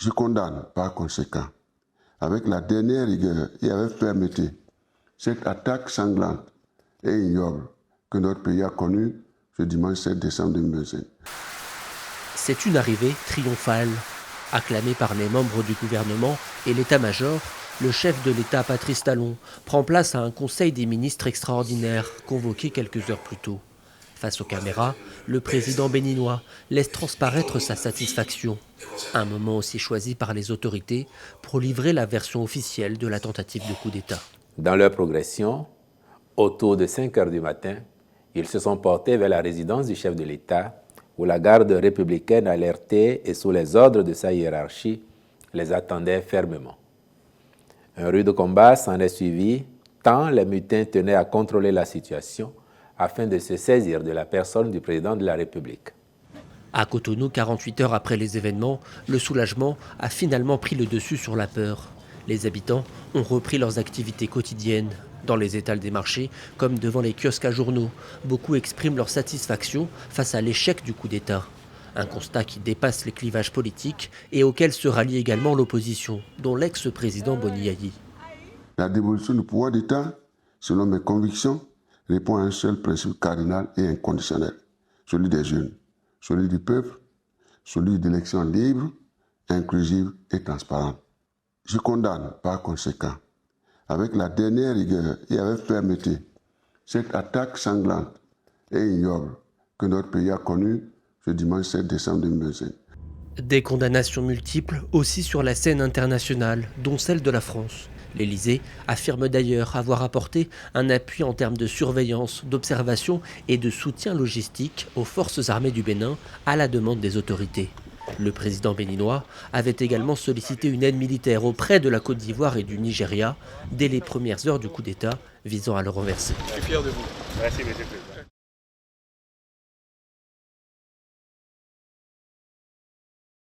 Je condamne par conséquent, avec la dernière rigueur et avec fermeté, cette attaque sanglante et ignoble que notre pays a connue ce dimanche 7 décembre 2025. C'est une arrivée triomphale. Acclamé par les membres du gouvernement et l'état-major, le chef de l'État, Patrice Talon, prend place à un conseil des ministres extraordinaire convoqué quelques heures plus tôt. Face aux caméras, le président béninois laisse transparaître sa satisfaction. Un moment aussi choisi par les autorités pour livrer la version officielle de la tentative de coup d'État. Dans leur progression, autour de 5 heures du matin, ils se sont portés vers la résidence du chef de l'État, où la garde républicaine alertée et sous les ordres de sa hiérarchie les attendait fermement. Un rude combat s'en est suivi, tant les mutins tenaient à contrôler la situation afin de se saisir de la personne du président de la République. À Cotonou, 48 heures après les événements, le soulagement a finalement pris le dessus sur la peur. Les habitants ont repris leurs activités quotidiennes. Dans les étals des marchés, comme devant les kiosques à journaux, beaucoup expriment leur satisfaction face à l'échec du coup d'État. Un constat qui dépasse les clivages politiques et auquel se rallie également l'opposition, dont l'ex-président Boni Yayi. La dévolution du pouvoir d'État, selon mes convictions, répond à un seul principe cardinal et inconditionnel, celui des jeunes, celui du peuple, celui d'élections libres, inclusives et transparentes. Je condamne par conséquent, avec la dernière rigueur et avec fermeté, cette attaque sanglante et ignoble que notre pays a connue ce dimanche 7 décembre 2025. Des condamnations multiples aussi sur la scène internationale, dont celle de la France. L'Élysée affirme d'ailleurs avoir apporté un appui en termes de surveillance, d'observation et de soutien logistique aux forces armées du Bénin à la demande des autorités. Le président béninois avait également sollicité une aide militaire auprès de la Côte d'Ivoire et du Nigeria dès les premières heures du coup d'État visant à le renverser. Je suis fier de vous. Merci, monsieur le président.